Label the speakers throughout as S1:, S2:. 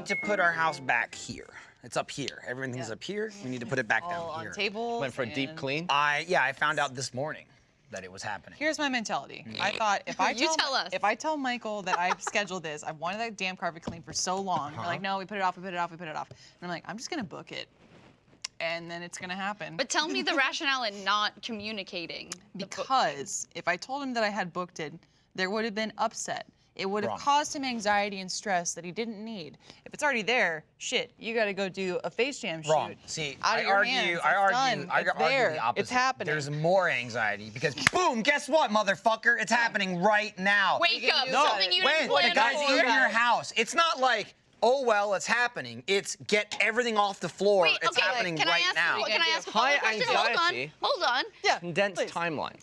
S1: need to put our house back here. It's up here. Everything's up here. We need to put it back down
S2: All
S1: here.
S2: on tables.
S3: Went for a deep clean?
S1: I found out this morning that it was happening.
S2: Here's my mentality. I thought if I
S4: tell us.
S2: if I tell Michael that I've scheduled this, I've wanted that damn carpet cleaned for so long. We're like, no, we put it off, we put it off, we put it off. And I'm like, I'm just gonna book it. And then it's gonna happen.
S4: But tell me the rationale in not communicating.
S2: Because if I told him that I had booked it, there would have been upset. It would have
S1: Wrong.
S2: caused him anxiety and stress that he didn't need. If it's already there, shit, you got to go do a face jam shoot.
S1: Wrong. See,
S2: out
S1: I
S2: of your
S1: argue.
S2: hands.
S1: I
S2: It's
S1: argue.
S2: done.
S1: I
S2: It's
S1: argue
S2: there.
S1: the opposite.
S2: It's happening.
S1: There's more anxiety because boom, guess what, motherfucker? It's happening right now.
S4: Wake up,
S2: No,
S4: something you
S1: When
S4: didn't plan
S1: the guy's
S4: for.
S1: in your house, it's not like, oh well, it's happening. It's get everything off the floor.
S4: Wait,
S1: It's
S4: okay,
S1: happening
S4: can
S1: right
S4: I ask,
S1: now.
S4: Can I ask a
S3: High
S4: follow-up question?
S3: anxiety.
S4: Hold on.
S2: Yeah,
S3: Condensed
S2: please.
S3: timeline.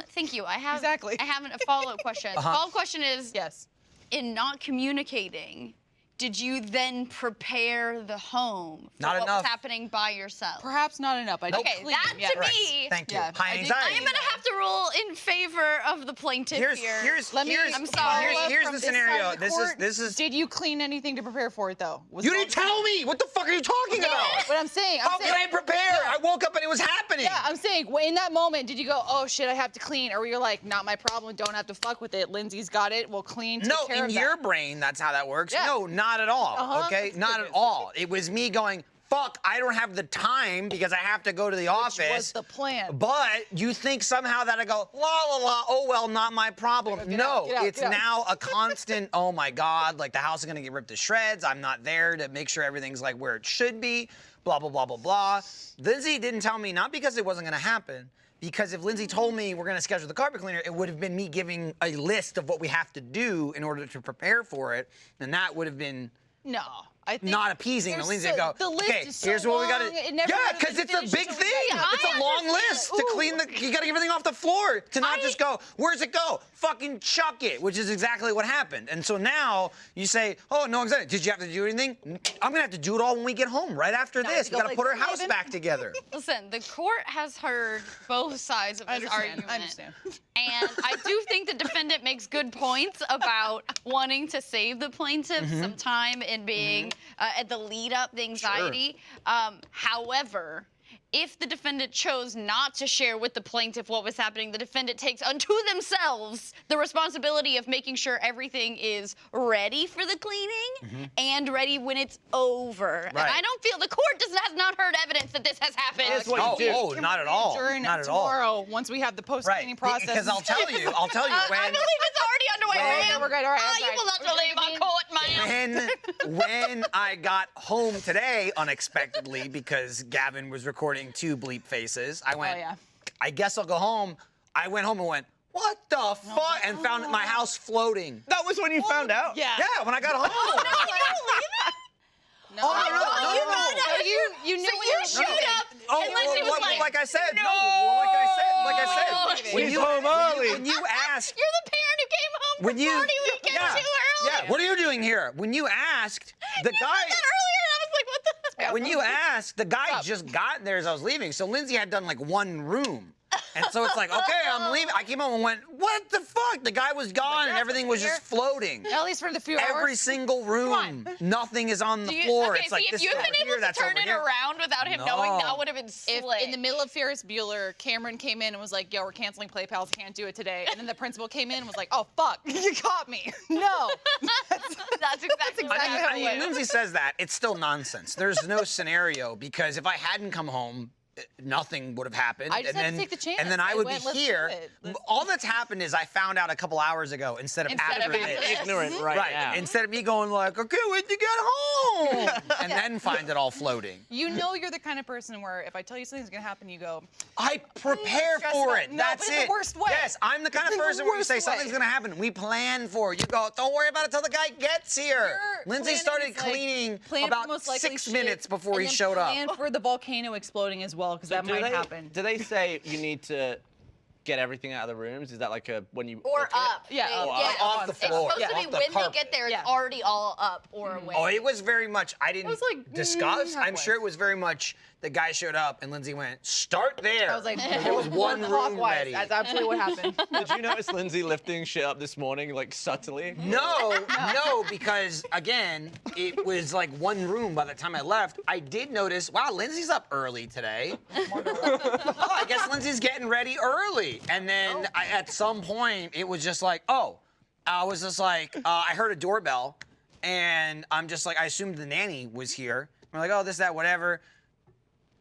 S4: Thank you. I have
S2: Exactly.
S4: I have a follow-up question. Follow-up question is,
S2: Yes.
S4: in not communicating, did you then prepare the home for
S1: Not
S4: what
S1: enough.
S4: was happening by yourself?
S2: Perhaps not enough. I did
S4: Okay,
S2: clean.
S4: that
S2: yeah.
S4: to
S1: Right.
S4: me,
S1: Thank you.
S2: Yeah,
S1: High
S2: I did-
S1: anxiety.
S4: I'm gonna have to rule in favor of the plaintiff here.
S1: Here's
S2: Let me.
S4: I'm sorry.
S1: Here's
S2: from
S1: the
S2: this side
S1: scenario.
S2: of the court.
S1: This is.
S2: Did you clean anything to prepare for it though? Was
S1: You
S2: it all
S1: didn't tell me. What the fuck are you talking about?
S2: But I'm saying.
S1: How can I prepare? I woke up and it was happening.
S2: Yeah, I'm saying, in that moment, did you go, oh shit, I have to clean? Or were you like, not my problem, don't have to fuck with it. Lindsay's got it, we'll clean, take
S1: No,
S2: care
S1: in
S2: of
S1: your
S2: that.
S1: brain, that's how that works.
S2: Yeah.
S1: No, not at all.
S2: Uh-huh.
S1: Okay,
S2: That's
S1: not
S2: good.
S1: at all. It was me going, fuck, I don't have the time because I have to go to the office.
S2: Which was the plan.
S1: But you think somehow that I go, la la la, oh well, not my problem.
S2: Get
S1: No,
S2: out, get out,
S1: it's
S2: get out.
S1: now a constant, oh my God, like the house is gonna get ripped to shreds. I'm not there to make sure everything's like where it should be, blah, blah, blah, blah, blah. Lindsay didn't tell me, not because it wasn't gonna happen, because if Lindsay told me we're gonna schedule the carpet cleaner, it would have been me giving a list of what we have to do in order to prepare for it, and that would have been
S2: No, I think
S1: not appeasing to
S2: there's
S1: Lindsay
S2: so-
S1: to go,
S2: the list
S1: okay,
S2: is so
S1: here's what we gotta
S2: long, it never
S1: yeah,
S2: would've
S1: because
S2: been
S1: it's a
S2: finished
S1: big
S2: until
S1: thing.
S2: we got-
S1: It's a
S4: I
S1: long
S4: understand.
S1: list to clean you gotta get everything off the floor. To not just go, where's it go? Fucking chuck it, which is exactly what happened. And so now you say, oh, no anxiety. Did you have to do anything? I'm gonna have to do it all when we get home, right after
S2: No,
S1: this.
S2: you
S1: We
S2: go
S1: gotta
S2: like,
S1: put our
S2: "We're
S1: house
S2: leaving."
S1: back together.
S4: Listen, the court has heard both sides of
S2: I
S4: this
S2: understand,
S4: argument.
S2: I understand.
S4: And I do think the defendant makes good points about wanting to save the plaintiff some time in being at the lead up, the anxiety. However, if the defendant chose not to share with the plaintiff what was happening, the defendant takes unto themselves the responsibility of making sure everything is ready for the cleaning and ready when it's over. And
S1: Right.
S4: I don't feel the court has not heard evidence that this has happened.
S3: Here's what you do.
S1: Oh,
S2: Can
S1: not
S2: we
S1: at all.
S2: adjourn
S1: Not at all.
S2: tomorrow once we have the post-cleaning process?
S1: Because I'll tell you
S4: I
S1: when.
S4: believe it's already underway,
S1: When-
S4: ma'am.
S2: we're good, all right,
S4: Ah,
S2: that's
S4: you
S2: right.
S4: will not
S2: We're
S4: delay my court, ma'am.
S1: When I got home today unexpectedly because Gavin was recording 2 bleep faces, I went,
S2: Oh, yeah.
S1: I guess I'll go home. I went home and went, what the fuck? And found my house floating.
S3: That was when you found out?
S2: Yeah.
S1: Yeah, when I got home.
S2: No,
S1: Oh,
S4: I
S1: no,
S4: thought
S1: no,
S4: you
S1: no.
S4: found out.
S2: So you knew
S4: So
S2: when
S4: you
S2: were
S4: showed
S2: leaving.
S4: up,
S1: Oh,
S4: and Lindsay was
S1: like I said,
S4: no.
S1: like I said.
S3: He's home early.
S1: When you asked,
S4: You're the parent who came home
S1: when
S4: from
S1: you,
S4: party weekend
S1: yeah,
S4: too early.
S1: yeah, what are you doing here? When you asked, the
S4: You
S1: guy.
S4: said that earlier, and I was like, what the?
S1: When you asked, the guy
S2: Stop.
S1: just got there as I was leaving. So Lindsay had done like 1 room. And so it's like, okay, I'm leaving. I came home and went, what the fuck? The guy was gone and everything was just floating.
S2: At least for the few
S1: Every
S2: hours.
S1: single room, nothing is on the
S4: Do you-
S1: floor.
S4: Okay,
S1: It's like
S4: see, if
S1: this
S4: you
S1: is
S4: had
S1: over
S4: been
S1: here,
S4: able to
S1: that's
S4: turn
S1: over
S4: it
S1: here.
S4: around without him knowing,
S1: No.
S4: that would have been
S2: If
S4: slick.
S2: in the middle of Ferris Bueller, Cameron came in and was like, yo, we're canceling Play Pals, can't do it today. And then the principal came in and was like, oh, fuck, you caught me. No.
S4: That's exactly what
S2: exactly how
S4: happened.
S1: I mean, Lindsay says that. It's still nonsense. There's no scenario because if I hadn't come home, nothing would have happened.
S2: I just
S1: and
S2: had to
S1: then,
S2: take the chance.
S1: And then I
S2: I
S1: would
S2: went,
S1: be
S2: let's do
S1: here.
S2: it. Let's
S1: All that's happened is I found out a couple hours ago instead of
S4: Instead
S1: after
S4: of after
S1: this.
S4: this.
S3: Ignorant right now.
S1: Instead of me going like, okay, when'd you get home? And then find it all floating.
S2: You know you're the kind of person where if I tell you something's gonna happen, you go,
S1: I prepare
S2: Stress
S1: for
S2: about-
S1: it.
S2: no,
S1: That's
S2: but in
S1: it.
S2: the worst way.
S1: Yes, I'm the kind of
S2: In the
S1: person where you say
S2: worst
S1: something's
S2: way.
S1: gonna happen. We plan for it. You go, don't worry about it till the guy gets here.
S2: Your
S1: Lindsay
S2: planning
S1: started
S2: is, like,
S1: cleaning
S2: plan for the
S1: about
S2: most likely
S1: 6
S2: shit,
S1: minutes before
S2: and
S1: he
S2: then
S1: showed up.
S2: plan for the volcano exploding as well, because that
S3: Do
S2: might
S3: they-
S2: happen.
S3: Do they say you need to get everything out of the rooms? Is that like a when you
S4: Or
S3: book it?
S4: up.
S2: Yeah,
S4: They-
S2: oh,
S4: yeah.
S1: off the
S4: It's
S1: floor.
S4: supposed
S1: Yeah,
S4: to be
S1: off the
S4: when
S1: carpet.
S4: they get there,
S2: Yeah.
S4: it's already all up or away.
S1: Oh, it was very much, I didn't
S2: was like,
S1: discuss. I'm
S2: halfway.
S1: sure it was very much the guy showed up and Lindsay went, start there.
S2: I was like,
S1: there was one room
S2: clockwise.
S1: ready.
S2: That's absolutely what happened.
S3: Did you notice Lindsay lifting shit up this morning, like subtly?
S1: No, because again, it was like one room by the time I left. I did notice, wow, Lindsay's up early today. Oh, I guess Lindsay's getting ready early. And then at some point, it was just like, I was just like, I heard a doorbell, and I'm just like, I assumed the nanny was here. We're like, oh, this, that, whatever.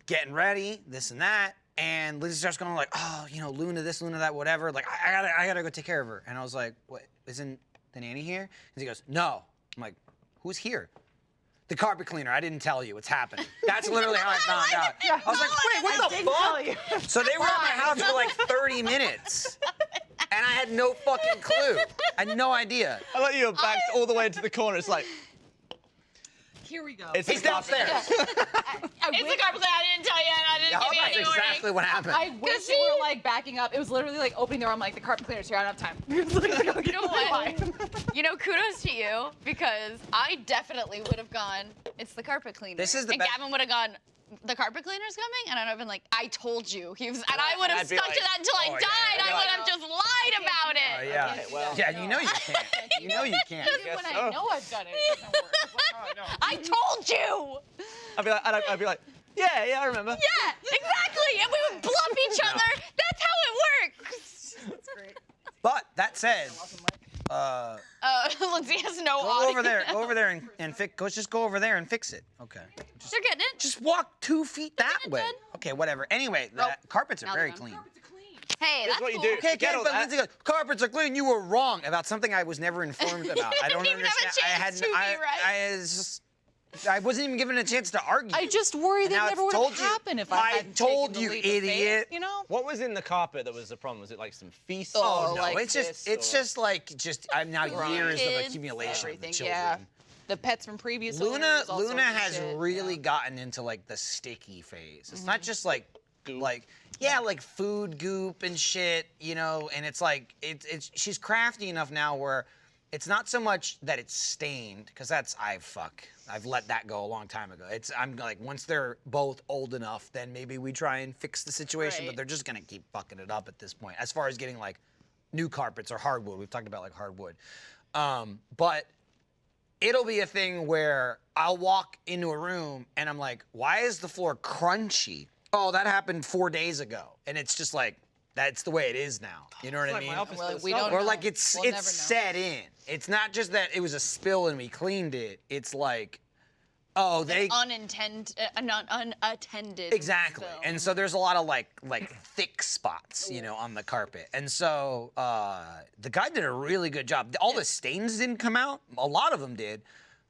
S1: Getting ready, this and that. And Lindsay starts going like, oh, you know, Luna this, Luna that, whatever. Like, I gotta go take care of her. And I was like, what, isn't the nanny here? And he goes, no. I'm like, who's here? The carpet cleaner. I didn't tell you. It's happening. That's literally how I found out. I was like, wait, what the fuck? So they were at my house for like 30 minutes. And I had no fucking clue. I had no idea.
S3: I let you back all the way into the corner. It's like,
S2: Here we go.
S3: it's
S1: He's downstairs.
S4: It's the carpet cleaner. I didn't tell you, and I didn't give you
S1: That's
S4: any warning.
S1: exactly what happened.
S2: I wish you were like backing up. It was literally like opening the door. I'm like, the carpet cleaner's here. I don't have time.
S4: You know what? You know, kudos to you, because I definitely would have gone, it's the carpet cleaner.
S1: This is the
S4: and
S1: best-
S4: Gavin would have gone, the carpet cleaner's coming? And I'd have been like, I told you. And I would have
S3: I'd be
S4: stuck
S3: like,
S4: to that until I
S1: oh, yeah.
S4: died.
S1: I'd be
S4: I
S1: like,
S4: would have just lied about it.
S1: Yeah.
S3: Okay, well.
S1: Yeah, you know you can't. You know you can't.
S3: guess
S2: When
S3: so.
S2: I know I've done it, it doesn't work. It's like, oh, no.
S4: I told you.
S3: I'd be like, yeah, I remember.
S4: Yeah, exactly. And we would bluff each other. That's how it works.
S2: That's great.
S1: But that said,
S4: Lindsay has no
S1: go
S4: audio.
S1: over there and fix. Just go over there and fix it. Okay.
S4: They're getting it.
S1: Just walk 2 feet that
S4: it
S1: way.
S4: done.
S1: Okay, whatever. Anyway, the carpets are
S4: now
S1: very
S4: they're done.
S1: clean.
S4: Hey, that's
S3: what you
S4: cool.
S3: do.
S1: Okay,
S3: Forget all
S1: but
S3: that.
S1: Lindsay goes, carpets are clean. You were wrong about something I was never informed about. I don't
S4: Didn't even have a
S1: understand.
S4: chance to be right.
S1: I wasn't even given a chance to argue.
S2: I just worry
S1: And
S2: that
S1: now
S2: never
S1: it's
S2: would have
S1: told you.
S2: happened if I
S1: I
S2: hadn't
S1: told
S2: taken the
S1: you,
S2: leap of faith,
S1: idiot.
S2: you know?
S3: What was in the carpet that was the problem? Was it like some feces?
S1: Oh, no,
S2: like
S1: it's just I'm now years of
S4: Kids,
S1: accumulation of the
S2: Everything,
S1: children.
S2: yeah. The pets from previous
S1: Luna
S2: owners, all sorts of
S1: has
S2: shit,
S1: really
S2: yeah.
S1: gotten into like the sticky phase. It's not just like
S3: Goop.
S1: like like food goop and shit, you know, and it's like it's she's crafty enough now where it's not so much that it's stained, because that's I've let that go a long time ago. I'm like, once they're both old enough, then maybe we try and fix the situation, but
S2: Right.
S1: they're just gonna keep fucking it up at this point. As far as getting like new carpets or hardwood, we've talked about like hardwood. But it'll be a thing where I'll walk into a room and I'm like, why is the floor crunchy? Oh, that happened 4 days ago. And it's just like, that's the way it is now. You know what I
S3: Like
S1: mean?
S3: my office
S2: Well,
S3: does
S2: we
S3: stuff.
S2: don't
S1: Or
S2: know.
S1: like it's
S2: We'll never know.
S1: set in. It's not just that it was a spill and we cleaned it. It's like, oh, they
S4: Unattended.
S1: exactly.
S4: spill.
S1: And so there's a lot of like thick spots, you know, on the carpet. And so the guy did a really good job. All the stains didn't come out. A lot of them did,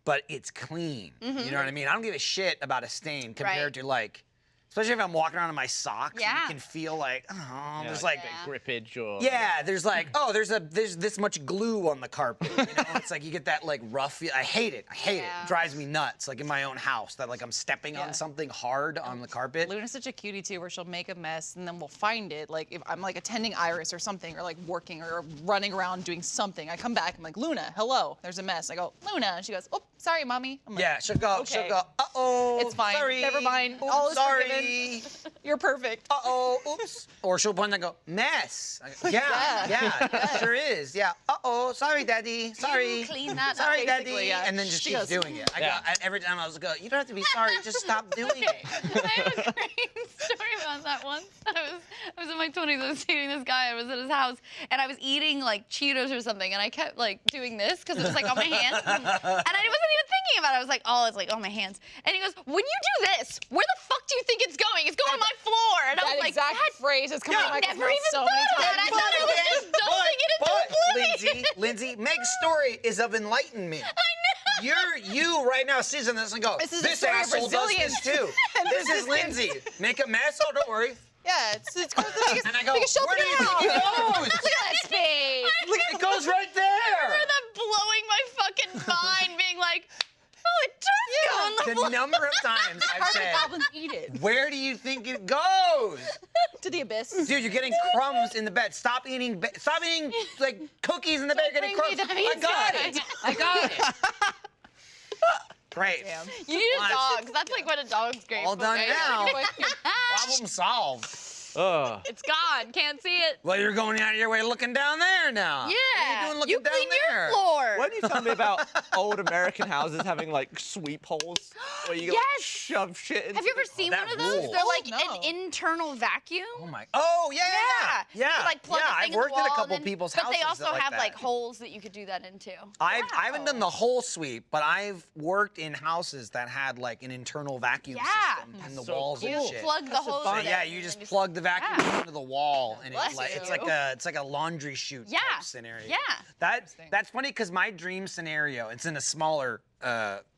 S1: but it's clean. You know what I mean? I don't give a shit about a stain compared to like, especially if I'm walking around in my socks.
S4: Yeah.
S1: And you can feel like, oh,
S3: Yeah,
S1: there's
S3: like
S1: like.
S3: big grippage or.
S1: Yeah, there's like, oh, there's this much glue on the carpet. You know, it's like you get that like rough feel. I hate it. It
S4: Yeah.
S1: drives me nuts. Like in my own house, that like I'm stepping
S2: Yeah.
S1: on something hard on the carpet.
S2: Luna's such a cutie too, where she'll make a mess and then we'll find it. Like if I'm like attending Iris or something, or like working or running around doing something, I come back, I'm like, Luna, hello, there's a mess. I go, Luna, and she goes, oh, sorry, mommy. I'm like,
S1: Yeah, she'll go.
S2: Okay.
S1: Uh-oh.
S2: It's fine.
S1: Sorry.
S2: Never mind.
S1: Oops,
S2: All is
S1: sorry.
S2: You're perfect.
S1: Uh-oh. Oops. Or she'll point and go, mess. I go, yeah,
S2: Yeah.
S1: sure is. Yeah. Uh-oh. Sorry, Daddy. Sorry.
S4: clean that up,
S1: Sorry, Daddy.
S2: basically, yeah.
S1: And then just
S2: She
S1: keeps
S2: goes,
S1: doing it.
S3: Yeah.
S1: Every time I was go, you don't have to be sorry. Just stop doing it.
S4: I have a great story about that once. I was in my 20s. I was dating this guy. I was at his house, and I was eating like Cheetos or something, and I kept like doing this because it was like on my hands, and I wasn't even thinking about it. I was like, oh, it's like on my hands. And he goes, when you do this, where the fuck do you think it's going? It's going on my floor. And I
S2: That
S4: was like,
S2: exact phrase has come out of my
S4: never
S2: mouth
S4: even
S2: so
S4: thought
S2: many
S4: of that.
S2: times.
S4: I thought it was just dumping it into oblivion.
S1: Lindsay, Meg's story is of enlightenment. I know. You right now sees this and go,
S2: This is the
S1: this
S2: story of
S1: asshole does this
S2: resilience
S1: too.
S2: and
S1: This is
S2: resistance.
S1: Lindsay. Make a mess, oh, don't worry.
S2: Yeah, it's goes to the biggest,
S1: And I go,
S2: biggest shelf
S1: where do
S2: in
S1: you
S2: the
S1: think it
S2: house.
S1: goes?
S4: Look at that space.
S1: It goes right there.
S4: I remember that blowing my fucking mind, being like, oh, it does go on the
S1: The
S4: floor.
S1: number of times I've
S2: Carpet
S1: said,
S2: goblins eat it.
S1: where do you think it goes?
S2: To the abyss.
S1: Dude, you're getting crumbs in the bed. Stop eating like cookies in the bed. You're getting
S4: Bring me
S1: crumbs.
S4: the
S1: I got
S4: pizza.
S1: it. I got it. Great.
S2: Damn.
S4: You need a
S1: Watch.
S4: dog, 'cause that's like what a dog's great
S1: All
S4: for,
S1: done
S4: right?
S1: now. Problem solved.
S3: Ugh.
S4: It's gone. Can't see it.
S1: Well, you're going out of your way looking down there now.
S4: Yeah.
S1: What are you doing looking
S4: You
S1: down
S4: clean
S1: there?
S4: your floor.
S3: When you tell me about old American houses having like sweep holes where you like,
S4: Yes.
S3: shove shit into
S4: Have you ever
S3: the-
S4: seen
S1: that
S4: one of those?
S1: rules.
S4: They're like
S2: No.
S4: an internal vacuum.
S1: Oh my. Oh yeah.
S4: You could, like plug
S1: yeah.
S4: the thing
S1: I've
S4: in the
S1: worked
S4: wall
S1: at a
S4: and
S1: couple
S4: then-
S1: people's
S4: but
S1: houses.
S4: they also
S1: that
S4: have
S1: that.
S4: like holes that you could do that into.
S1: I haven't done the whole sweep, but I've worked in houses that had like an internal vacuum
S4: Yeah.
S1: system in the
S3: So
S1: walls
S3: cool.
S1: and
S4: You
S1: shit.
S4: plug the hose.
S1: So
S4: in
S1: yeah,
S4: and
S1: you
S4: then
S1: just plug the vacuum
S4: Yeah.
S1: into the wall, and
S4: Bless
S1: it's like
S4: you.
S1: it's like a laundry chute
S4: Yeah.
S1: type scenario.
S4: Yeah.
S1: That's funny because my dream scenario, it's in a smaller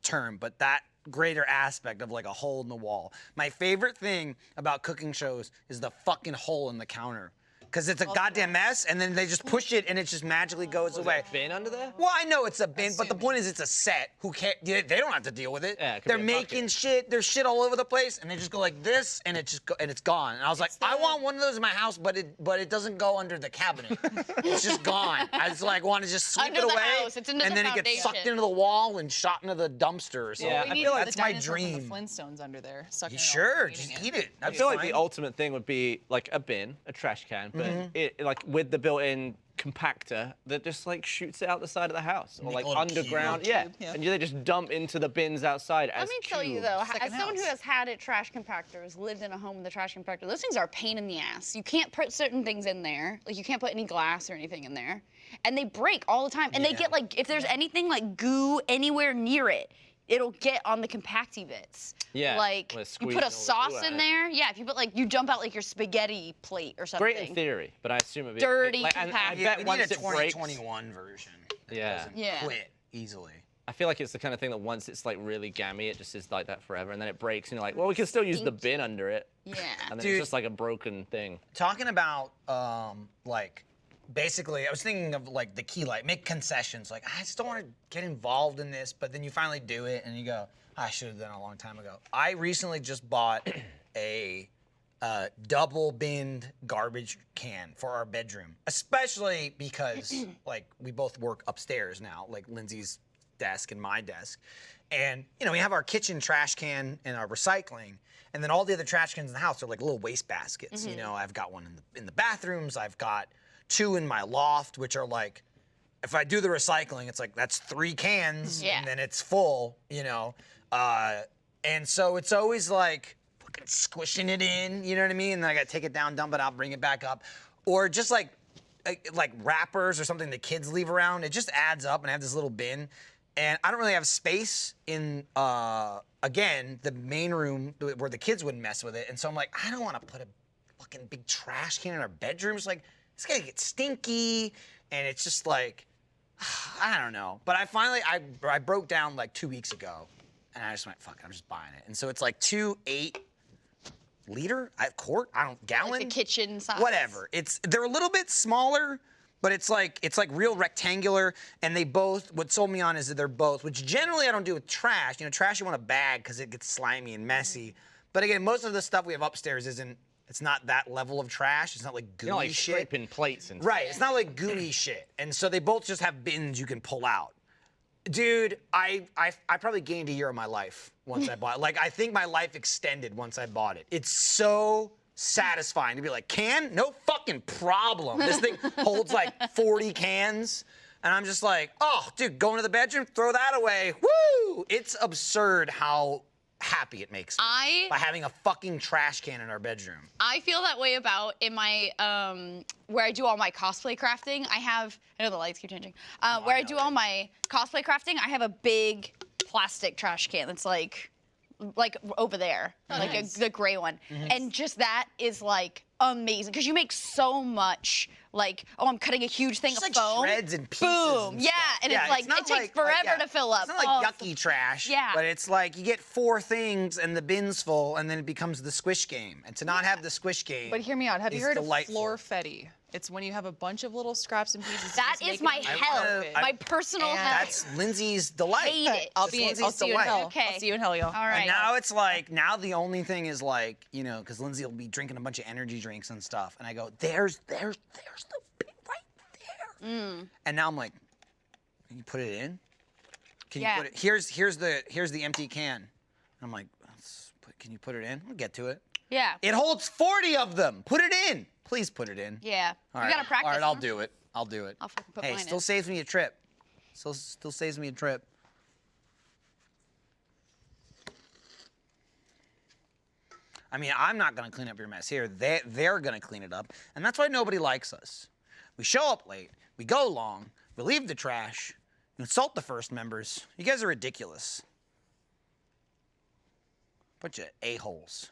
S1: term, but that greater aspect of like a hole in the wall. My favorite thing about cooking shows is the fucking hole in the counter. Because it's a goddamn mess, and then they just push it, and it just magically goes away.
S3: bin under there?
S1: Well, I know it's a bin, but the point is it's a set. Who can't? They don't have to deal with it.
S3: Yeah, it could
S1: They're
S3: be a
S1: making
S3: bucket.
S1: shit. There's shit all over the place, and they just go like this, and and it's gone. And I was like, I want one of those in my house, but it doesn't go under the cabinet. It's just gone. I just like want to just sweep
S4: Under
S1: it
S4: the
S1: away,
S4: house. It's into
S1: and
S4: the
S1: then it gets sucked
S4: foundation.
S1: into the wall and shot into the dumpster or something.
S3: Yeah,
S2: We
S3: I
S2: need
S3: feel like
S1: that's
S2: the
S1: my
S2: dinosaur from
S1: dream.
S2: The Flintstones under there. Sucking
S1: You
S2: it all
S1: sure?
S2: up and
S1: Just
S2: eating
S1: eat it.
S3: I
S1: That's
S3: feel like the
S1: fine.
S3: ultimate thing would be like a bin, a trash can, but it like with the built-in compactor that just like shoots it out the side of the house or
S1: Make
S3: like
S1: a little
S3: underground.
S1: cube.
S3: Yeah.
S2: Cube, yeah.
S3: And they just dump into the bins outside as
S4: Let me tell you
S3: cubes.
S4: though,
S2: Second
S4: as someone who
S2: house.
S4: has had a trash compactor, has lived in a home with a trash compactor, those things are a pain in the ass. You can't put certain things in there, like you can't put any glass or anything in there, and they break all the time. And they
S1: Yeah.
S4: get like, if there's anything like goo anywhere near it, it'll get on the compacty bits.
S3: Yeah,
S4: Like
S3: when it's
S4: you put
S3: squeezing
S4: a
S3: all the
S4: sauce
S3: glue out
S4: in
S3: of it.
S4: there. Yeah, if you put like you dump out like your spaghetti plate or something.
S3: Great in theory, but I assume it'd be
S4: Dirty
S3: like, and I
S4: compactor.
S1: Yeah,
S3: bet
S1: we
S3: once
S1: need a
S3: it breaks,
S1: 2021 version. That
S3: Yeah.
S1: doesn't
S4: Yeah.
S1: quit easily.
S3: I feel like it's the kind of thing that once it's like really gammy, it just is like that forever, and then it breaks, and you're like, well, we can still use the bin under it,
S4: Yeah.
S3: and then
S1: Dude.
S3: it's just like a broken thing.
S1: Talking about like basically I was thinking of like the key light, make concessions. Like I just don't want to get involved in this, but then you finally do it and you go, I should have done it a long time ago. I recently just bought a double binned garbage can for our bedroom, especially because like we both work upstairs now, like Lindsay's desk and my desk. And you know, we have our kitchen trash can and our recycling, and then all the other trash cans in the house are like little waste baskets. You know, I've got one in the bathrooms, I've got two in my loft, which are like, if I do the recycling, it's like that's 3 cans,
S4: Yeah.
S1: and then it's full, you know. And so it's always like fucking squishing it in, you know what I mean? And then I gotta take it down, dump it out, bring it back up, or just like wrappers or something the kids leave around. It just adds up, and I have this little bin, and I don't really have space in again the main room where the kids wouldn't mess with it, and so I'm like, I don't want to put a fucking big trash can in our bedroom. It's like it's gonna get stinky, and it's just like I don't know. But I finally I broke down like 2 weeks ago, and I just went fuck it, I'm just buying it, and so it's like 2 8-liter quart, I don't gallon.
S4: Like the kitchen size.
S1: Whatever. They're a little bit smaller, but it's like real rectangular, and they both, what sold me on is that they're both, which generally I don't do with trash. You know, trash you want to bag because it gets slimy and messy. But again, most of the stuff we have upstairs it's not that level of trash. It's not like gooey
S3: You know, like
S1: shit.
S3: scraping plates and
S1: Right, it's not like gooey shit. And so they both just have bins you can pull out. Dude, I probably gained a year of my life once I bought it. Like, I think my life extended once I bought it. It's so satisfying to be like, can? No fucking problem. This thing holds like 40 cans. And I'm just like, oh, dude, go into the bedroom, throw that away. Woo! It's absurd how happy it makes me by having a fucking trash can in our bedroom.
S4: I feel that way about in my where I do all my cosplay crafting. I know the lights keep changing. Where I do all my cosplay crafting, I have a big plastic trash can that's like over there, the gray one, and just that is like amazing because you make so much. Like, oh, I'm cutting a huge thing
S1: It's
S4: of
S1: like
S4: foam.
S1: shreds and pieces.
S4: Boom,
S1: and
S4: yeah,
S1: stuff.
S4: and it's like
S1: not
S4: it takes forever to fill up.
S1: It's not like yucky trash.
S4: Yeah.
S1: But it's like you get 4 things and the bin's full, and then it becomes the squish game. And to not have the squish game.
S2: But hear me out. Have you
S1: is
S2: heard
S1: delightful.
S2: of floor fetty? It's when you have a bunch of little scraps and pieces.
S4: That
S2: you just
S4: is
S2: make
S4: my
S2: it into
S4: hell,
S2: carpet.
S4: my personal
S2: And
S4: hell.
S1: That's Lindsay's delight.
S4: Hate it.
S2: I'll
S1: That's
S2: see
S1: Lindsay's
S2: you in
S1: delight.
S2: hell.
S4: Okay.
S2: I'll see you in hell, y'all.
S4: All right.
S1: And now it's like, now the only thing is like, you know, because Lindsay will be drinking a bunch of energy drinks and stuff. And I go, there's the bin right there. And now I'm like, can you put it in? Can
S4: Yeah.
S1: you put it? Here's the empty can. I'm like, can you put it in? We'll get to it.
S4: Yeah.
S1: It holds 40 of them. Put it in. Please put it in.
S4: Yeah.
S1: All
S4: We
S1: right.
S4: gotta practice.
S1: All right, I'll
S4: huh?
S1: do it. I'll do it.
S4: I'll fucking put
S1: Hey,
S4: mine
S1: still
S4: in.
S1: saves me a trip. Still saves me a trip. I mean, I'm not gonna clean up your mess here. They're gonna clean it up, and that's why nobody likes us. We show up late. We go long. We leave the trash. We insult the first members. You guys are ridiculous. Bunch of a-holes.